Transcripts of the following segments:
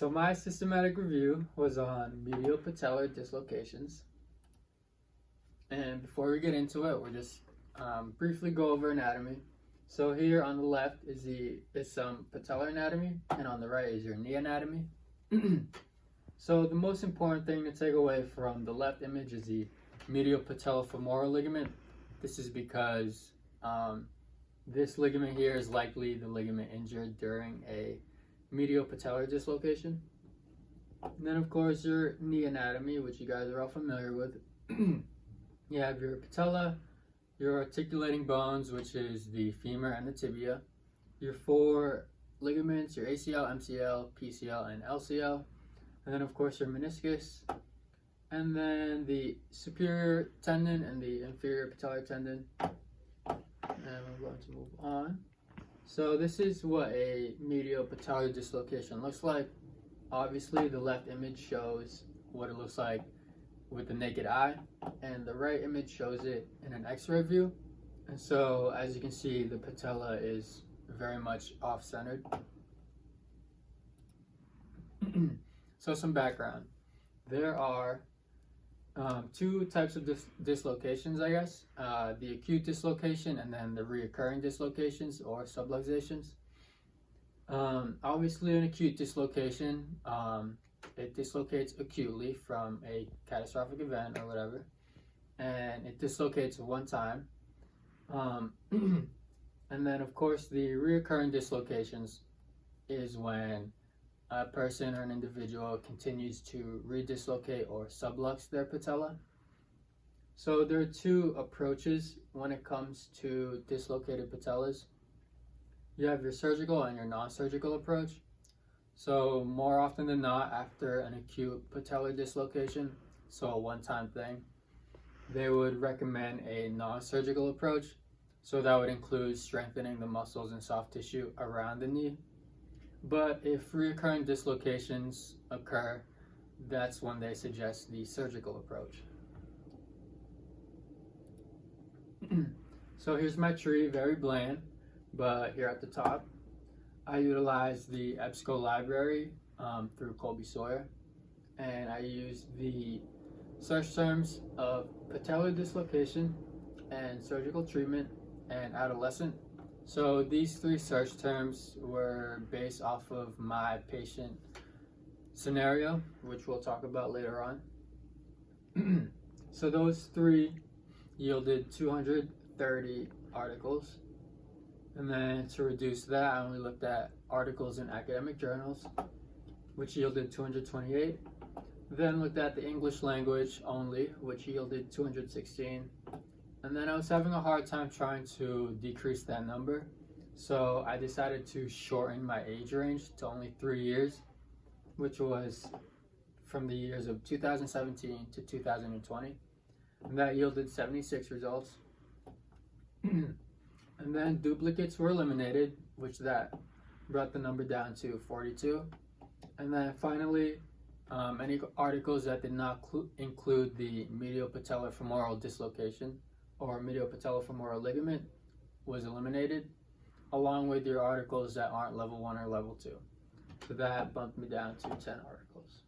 So my systematic review was on medial patellar dislocations. And before we get into it, we'll just briefly go over anatomy. So here on the left is some patellar anatomy, and on the right is your knee anatomy. So the most important thing to take away from the left image is the medial patellofemoral ligament. This is because this ligament here is likely the ligament injured during a medial patellar dislocation. And then of course your knee anatomy, which you guys are all familiar with. You have your patella, your articulating bones, which is the femur and the tibia, your four ligaments, your ACL, MCL, PCL, and LCL, and then of course your meniscus, and then the superior tendon and the inferior patellar tendon. And we're going to move on. So this is what a medial patellar dislocation looks like. Obviously the left image shows what it looks like with the naked eye, and the right image shows it in an x-ray view. And so as you can see, the patella is very much off-centered. So some background. There are two types of dislocations, I guess. The acute dislocation and then the reoccurring dislocations or subluxations. Obviously an acute dislocation, it dislocates acutely from a catastrophic event or whatever, and it dislocates one time. And then of course the reoccurring dislocations is when a person or an individual continues to redislocate or sublux their patella. So there are two approaches when it comes to dislocated patellas. You have your surgical and your non-surgical approach. So more often than not, after an acute patellar dislocation, so a one-time thing, they would recommend a non-surgical approach. So that would include strengthening the muscles and soft tissue around the knee. But if recurring dislocations occur, that's when they suggest the surgical approach. So here's my tree, very bland, but here at the top, I utilize the EBSCO library through Colby Sawyer, and I use the search terms of patellar dislocation and surgical treatment and adolescent. So these three search terms were based off of my patient scenario, which we'll talk about later on. So those three yielded 230 articles. And then to reduce that, I only looked at articles in academic journals, which yielded 228. Then looked at the English language only, which yielded 216. And then I was having a hard time trying to decrease that number. So I decided to shorten my age range to only 3 years, which was from the years of 2017 to 2020. And that yielded 76 results. And then duplicates were eliminated, which that brought the number down to 42. And then finally, any articles that did not include the medial patellofemoral dislocation or medial patellofemoral ligament was eliminated, along with your articles that aren't level 1 or level 2. So that bumped me down to 10 articles.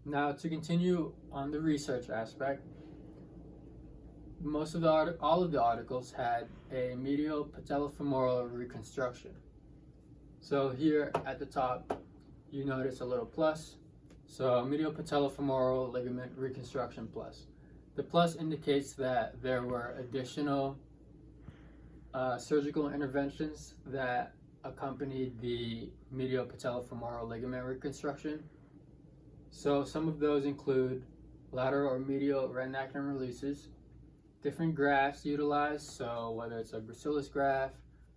Now to continue on the research aspect, all of the articles had a medial patellofemoral reconstruction. So here at the top, you notice a little plus. So medial patellofemoral ligament reconstruction plus. The plus indicates that there were additional surgical interventions that accompanied the medial patellofemoral ligament reconstruction. So some of those include lateral or medial retinaculum releases, different grafts utilized, so whether it's a gracilis graft,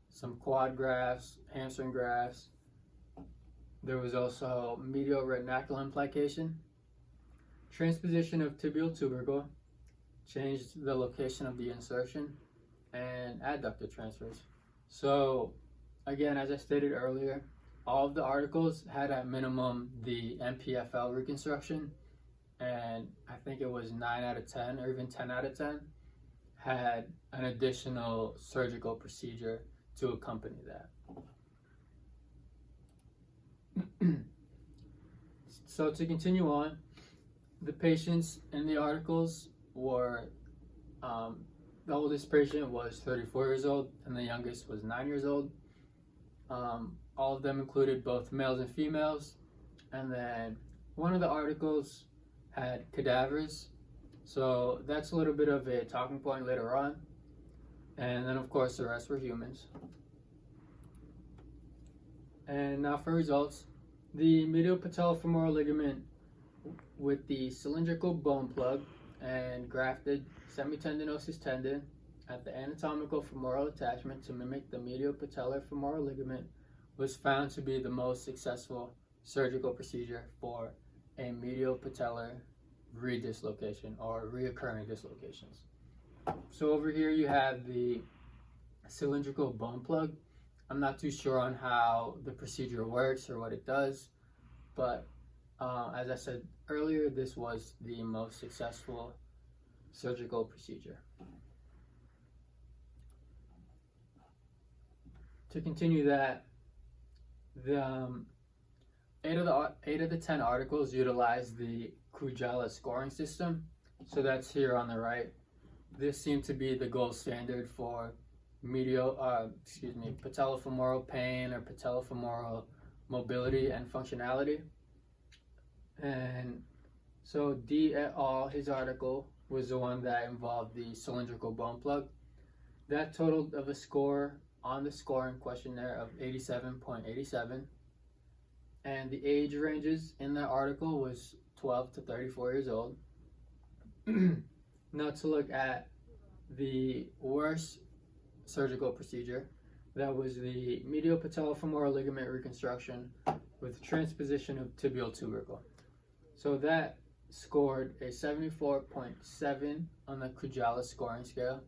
some quad grafts, hamstring grafts. There was also medial retinaculum plication, transposition of tibial tubercle, changed the location of the insertion, and adductor transfers. So again, as I stated earlier, all of the articles had at minimum the MPFL reconstruction, and I think it was 9 out of 10 or even 10 out of 10 had an additional surgical procedure to accompany that. So to continue on, the patients in the articles were, the oldest patient was 34 years old and the youngest was 9 years old. All of them included both males and females. And then one of the articles had cadavers. So that's a little bit of a talking point later on. And then of course the rest were humans. And now for results. The medial patellofemoral ligament with the cylindrical bone plug and grafted semitendinosus tendon at the anatomical femoral attachment to mimic the medial patellar femoral ligament was found to be the most successful surgical procedure for a medial patellar redislocation or reoccurring dislocations. So over here you have the cylindrical bone plug. I'm not too sure on how the procedure works or what it does, but as I said earlier, this was the most successful surgical procedure. To continue that, the 8 of the 10 articles utilize the Kujala scoring system. So that's here on the right. This seemed to be the gold standard for patellofemoral pain or patellofemoral mobility and functionality. And so D et al., his article, was the one that involved the cylindrical bone plug. That totaled of a score on the scoring questionnaire of 87.87. And the age ranges in that article was 12 to 34 years old. Now to look at the worst surgical procedure, that was the medial patellofemoral ligament reconstruction with transposition of tibial tubercle. So that scored a 74.7 on the Kujala scoring scale,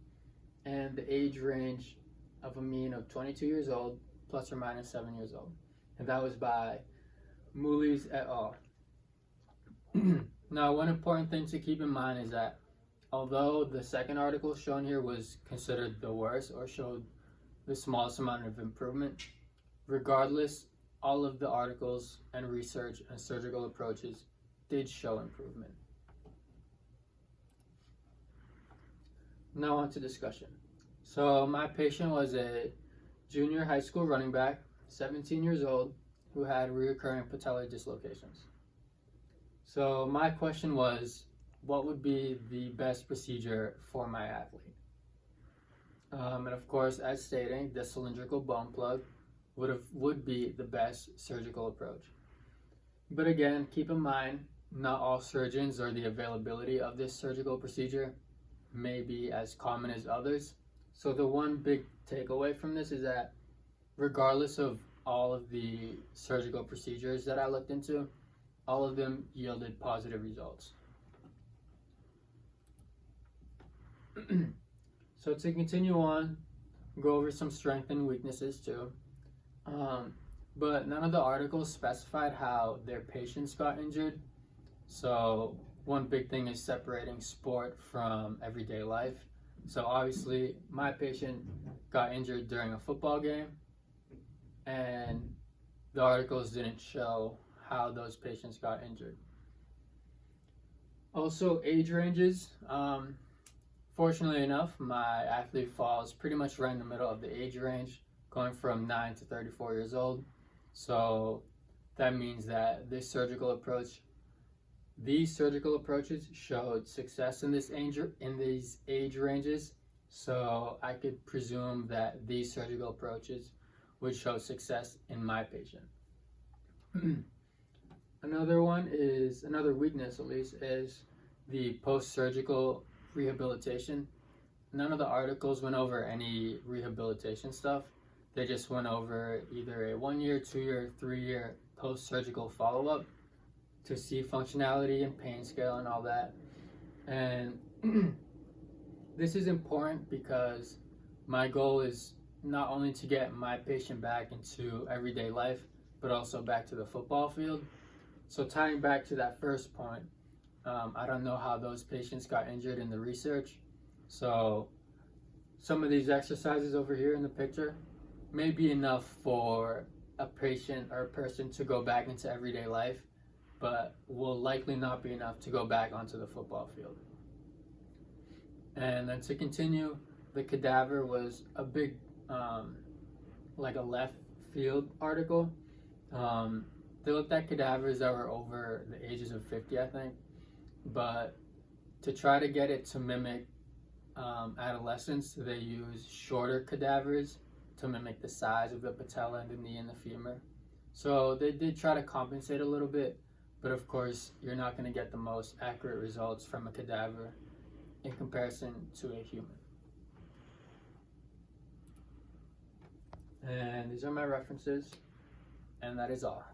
and the age range of a mean of 22 years old plus or minus 7 years old. And that was by Mulis et al. Now, one important thing to keep in mind is that although the second article shown here was considered the worst or showed the smallest amount of improvement, regardless, all of the articles and research and surgical approaches did show improvement. Now on to discussion. So my patient was a junior high school running back, 17 years old, who had recurring patellar dislocations. So my question was, what would be the best procedure for my athlete? And of course, as stating, the cylindrical bone plug would be the best surgical approach. But again, keep in mind, not all surgeons or the availability of this surgical procedure may be as common as others. So the one big takeaway from this is that regardless of all of the surgical procedures that I looked into, all of them yielded positive results. So to continue on, go over some strengths and weaknesses too. But none of the articles specified how their patients got injured. So one big thing is separating sport from everyday life. So obviously my patient got injured during a football game, and the articles didn't show how those patients got injured. Also, age ranges. Fortunately enough, my athlete falls pretty much right in the middle of the age range, going from 9 to 34 years old. So that means that these surgical approaches showed success in these age ranges. So I could presume that these surgical approaches would show success in my patient. Another weakness at least, is the post-surgical rehabilitation. None of the articles went over any rehabilitation stuff. They just went over either a 1 year, 2 year, 3 year post-surgical follow-up to see functionality and pain scale and all that. And this is important because my goal is not only to get my patient back into everyday life, but also back to the football field. So tying back to that first point, I don't know how those patients got injured in the research. So some of these exercises over here in the picture may be enough for a patient or a person to go back into everyday life, but will likely not be enough to go back onto the football field. And then to continue, the cadaver was a big, like a left field article. They looked at cadavers that were over the ages of 50, I think, but to try to get it to mimic adolescence, they used shorter cadavers to mimic the size of the patella and the knee and the femur. So they did try to compensate a little bit, but of course you're not going to get the most accurate results from a cadaver in comparison to a human. And these are my references, and that is all.